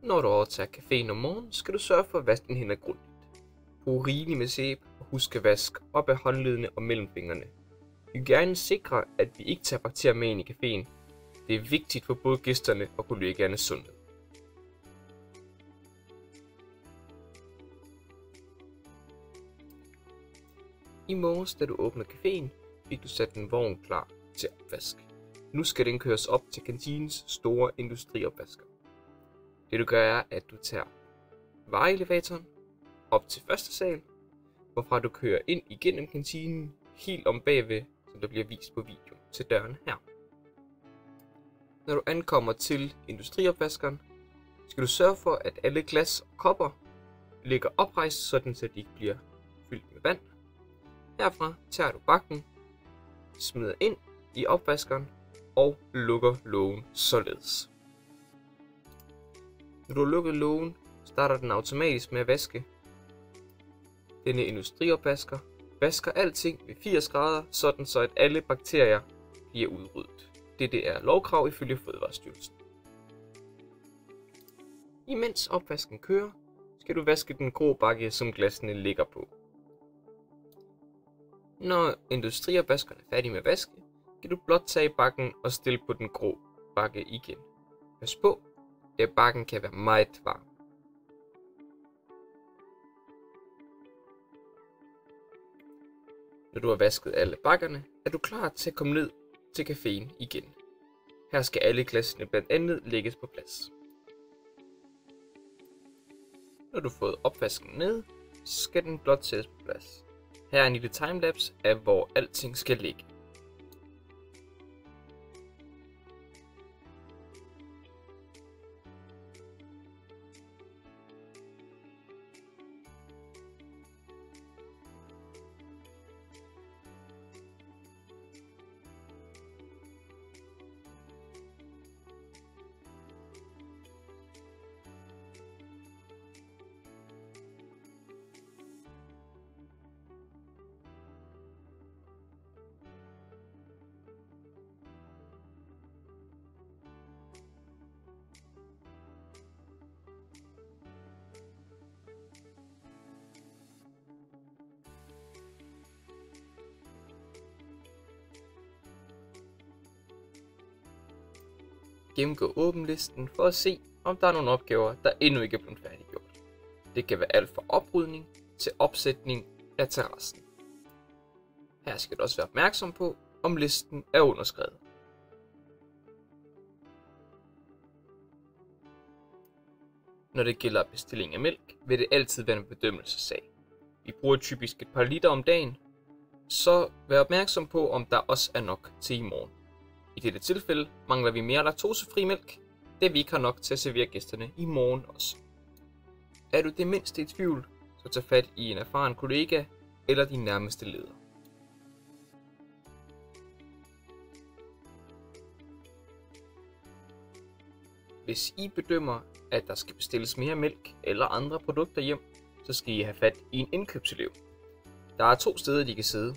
Når du overtager caféen om morgenen, skal du sørge for at vaske dine hænder grundigt. Brug rigeligt med sæbe og husk at vaske op af håndledene og mellemfingrene. Vi vil gerne sikre, at vi ikke tager bakterier med ind i caféen. Det er vigtigt for både gæsterne og kollegaernes sundhed. I morges, da du åbnede caféen, fik du sat en vogn klar til opvask. Nu skal den køres op til kantinens store industriopvasker. Det du gør er, at du tager vareelevatoren op til første sal, hvorfra du kører ind igennem kantinen, helt om bagved, som der bliver vist på video, til døren her. Når du ankommer til industriopvaskeren, skal du sørge for, at alle glas og kopper ligger oprejst, sådan så de ikke bliver fyldt med vand. Herfra tager du bakken, smider ind i opvaskeren og lukker lågen således. Når du har lukket lågen, starter den automatisk med at vaske. Denne industriopvasker vasker alting ved 80 grader, sådan så at alle bakterier bliver udryddet. Det er lovkrav ifølge Fødevarestyrelsen. Imens opvasken kører, skal du vaske den grå bakke, som glassene ligger på. Når industriopvaskeren er færdig med at vaske, kan du blot tage bakken og stille på den grå bakke igen. Pas på, da bakken kan være meget varm. Når du har vasket alle bakkerne, er du klar til at komme ned til caféen igen. Her skal alle glassene blandt andet lægges på plads. Når du har fået opvasken ned, skal den blot sættes på plads. Her er en lille timelapse af hvor alting skal ligge. Gennemgå åbenlisten for at se, om der er nogle opgaver, der endnu ikke er blevet færdiggjort. Det kan være alt fra oprydning til opsætning af terrassen. Her skal du også være opmærksom på, om listen er underskrevet. Når det gælder bestilling af mælk, vil det altid være en bedømmelsessag. Vi bruger typisk et par liter om dagen, så vær opmærksom på, om der også er nok til i morgen. I dette tilfælde mangler vi mere laktosefri mælk, da vi ikke har nok til at servere gæsterne i morgen også. Er du det mindste i tvivl, så tag fat i en erfaren kollega eller din nærmeste leder. Hvis I bedømmer, at der skal bestilles mere mælk eller andre produkter hjem, så skal I have fat i en indkøbselev. Der er 2 steder, de kan sidde.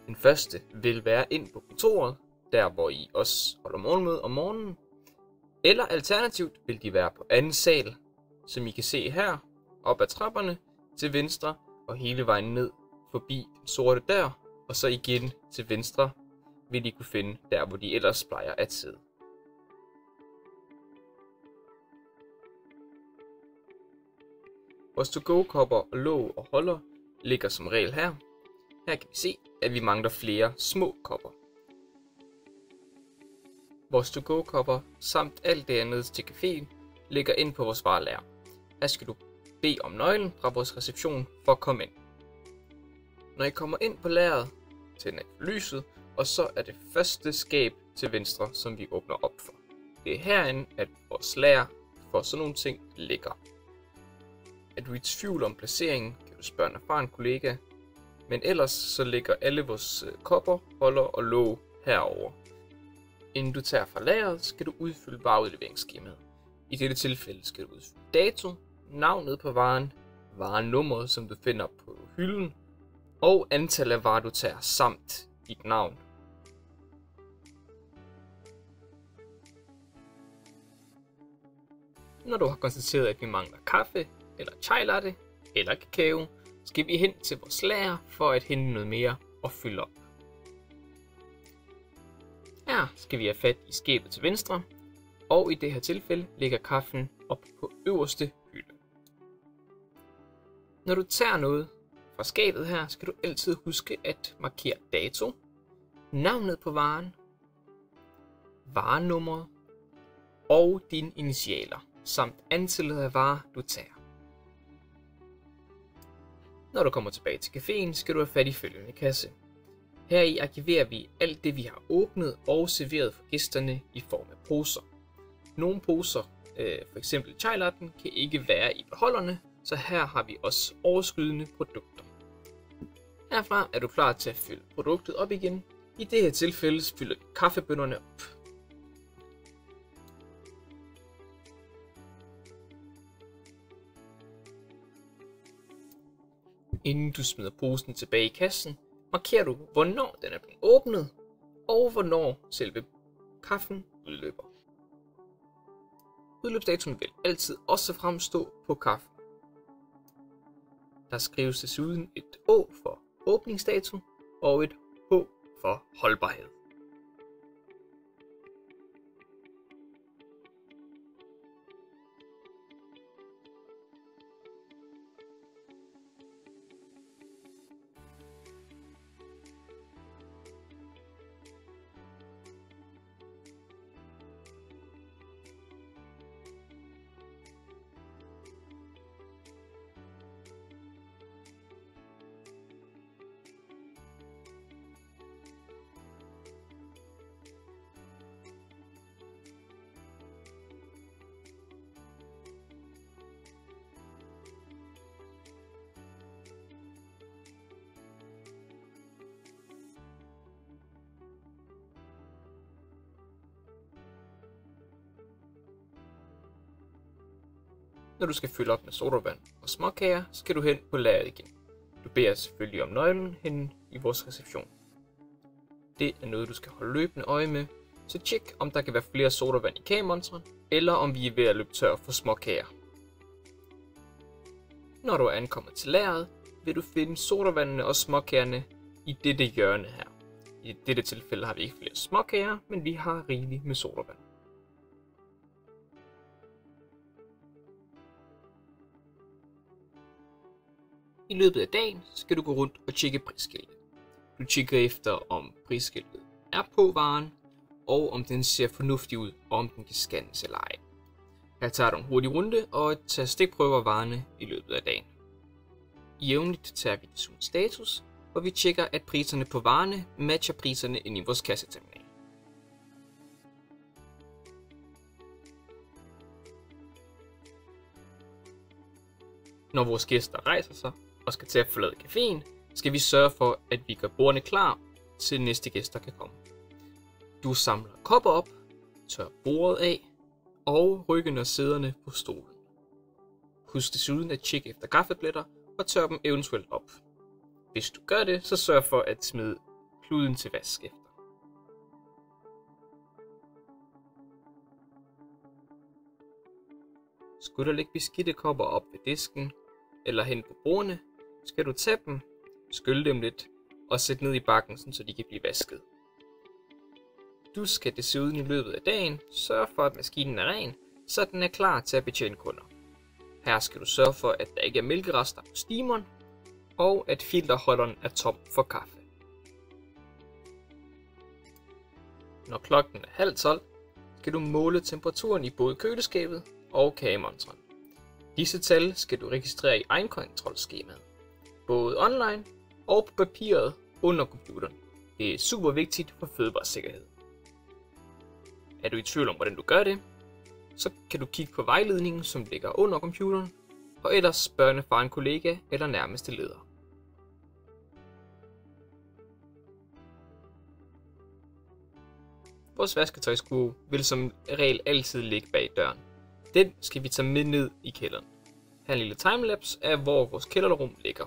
Den første vil være ind på kontoret, der hvor I også holder morgenmøde om morgenen. Eller alternativt vil de være på anden sal, som I kan se her, op ad trapperne til venstre og hele vejen ned forbi den sorte dør, og så igen til venstre vil I kunne finde der, hvor de ellers plejer at sidde. Vores to-go-kopper og låg og holder ligger som regel her. Her kan vi se, at vi mangler flere små kopper. Vores to-go-kopper samt alt det andet til caféen ligger ind på vores varelager. Her skal du bede om nøglen fra vores reception for at komme ind. Når I kommer ind på lageret, tænder I lyset, og så er det første skab til venstre, som vi åbner op for. Det er herinde, at vores lager for sådan nogle ting ligger. Er du i tvivl om placeringen, kan du spørge en erfaren kollega, men ellers så ligger alle vores kopper, holder og låg herover. Inden du tager fra lageret, skal du udfylde vareudleveringsskemaet. I dette tilfælde skal du udfylde dato, navnet på varen, varenummeret, som du finder på hylden, og antal af varer du tager samt dit navn. Når du har konstateret, at vi mangler kaffe, eller chai latte, eller kakao, skal vi hen til vores lager for at hente noget mere og fylde op. Her skal vi have fat i skabet til venstre, og i det her tilfælde ligger kaffen op på øverste hylde. Når du tager noget fra skabet her, skal du altid huske at markere dato, navnet på varen, varenummeret og dine initialer, samt antallet af varer, du tager. Når du kommer tilbage til caféen, skal du have fat i følgende kasse. Heri arkiverer vi alt det, vi har åbnet og serveret for gæsterne i form af poser. Nogle poser, f.eks. chai latten, kan ikke være i beholderne, så her har vi også overskydende produkter. Herfra er du klar til at fylde produktet op igen. I det her tilfælde fylder vi kaffebønnerne op. Inden du smider posen tilbage i kassen, markerer du, hvornår den er blevet åbnet, og hvornår selve kaffen udløber. Udløbsdatoen vil altid også fremstå på kaffen. Der skrives desuden et Å for åbningsdato og et H for holdbarhed. Når du skal fylde op med sodavand og småkager, skal du hen på lageret igen. Du beder selvfølgelig om nøglen hen i vores reception. Det er noget, du skal holde løbende øje med, så tjek om der kan være flere sodavand i kagemontren, eller om vi er ved at løbe tør for småkager. Når du er ankommet til lageret, vil du finde sodavandene og småkagerne i dette hjørne her. I dette tilfælde har vi ikke flere småkager, men vi har rigeligt med sodavand. I løbet af dagen skal du gå rundt og tjekke prisskiltet. Du tjekker efter, om prisskiltet er på varen, og om den ser fornuftig ud, og om den kan scannes eller ej. Her tager du en hurtig runde og tager stikprøver af varerne i løbet af dagen. Jævnligt tager vi desuden status, hvor vi tjekker, at priserne på varerne matcher priserne inde i vores kasseterminal. Når vores gæster rejser sig og skal til at forlade caféen, skal vi sørge for, at vi gør bordene klar, til næste gæster kan komme. Du samler kopper op, tør bordet af og ryggen og sæderne på stolen. Husk desuden at tjekke efter kaffepletter og tør dem eventuelt op. Hvis du gør det, så sørg for at smide kluden til vask efter. Skulle der ligge beskidte kopper op ved disken eller hen på bordene, skal du tage dem, skylle dem lidt og sætte ned i bakken, så de kan blive vasket. Du skal desuden i løbet af dagen sørge for, at maskinen er ren, så den er klar til at betjene kunder. Her skal du sørge for, at der ikke er mælkerester på steameren, og at filterholderen er tom for kaffe. Når klokken er 11:30, skal du måle temperaturen i både køleskabet og kagemontren. Disse tal skal du registrere i egenkontrolskemaet, både online og på papiret under computeren. Det er super vigtigt for fødevaresikkerhed. Er du i tvivl om, hvordan du gør det, så kan du kigge på vejledningen, som ligger under computeren, og ellers spørge fra en kollega eller nærmeste leder. Vores vasketøjskurve vil som regel altid ligge bag døren. Den skal vi tage med ned i kælderen. Her er en lille timelapse af, hvor vores kælderrum ligger.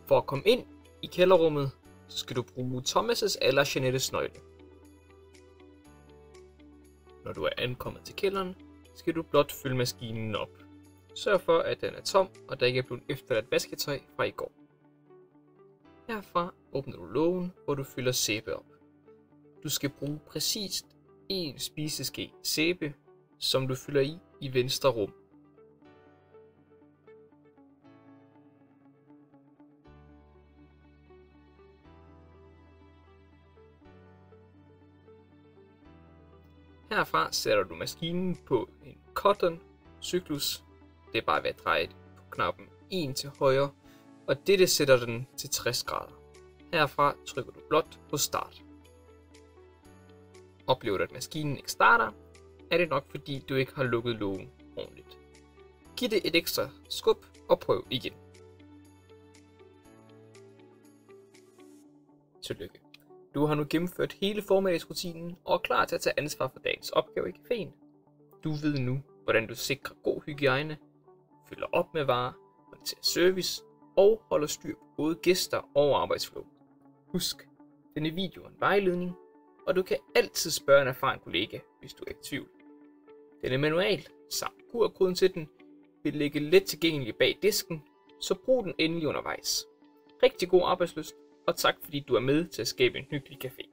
For at komme ind i kælderrummet, så skal du bruge Thomas' eller Jeanettes nøgle. Når du er ankommet til kælderen, skal du blot fylde maskinen op. Sørg for, at den er tom, og der ikke er blevet efterladt vasketøj fra i går. Herfra åbner du lågen, hvor du fylder sæbe op. Du skal bruge præcist 1 spiseske sæbe, som du fylder i venstre rum. Herfra sætter du maskinen på en cotton cyklus. Det er bare ved at dreje på knappen 1 til højre, og dette sætter den til 60 grader. Herfra trykker du blot på start. Oplever du, at maskinen ikke starter, er det nok fordi du ikke har lukket lågen ordentligt. Giv det et ekstra skub og prøv igen. Tillykke. Du har nu gennemført hele formiddagsrutinen og er klar til at tage ansvar for dagens opgave i caféen. Du ved nu, hvordan du sikrer god hygiejne, fylder op med varer, håndterer service og holder styr på både gæster og arbejdsflow. Husk, denne video er en vejledning, og du kan altid spørge en erfaren kollega, hvis du er i tvivl. Denne manual samt QR-koden til den vil ligge let tilgængelig bag disken, så brug den endelig undervejs. Rigtig god arbejdslyst, og tak fordi du er med til at skabe en hyggelig café.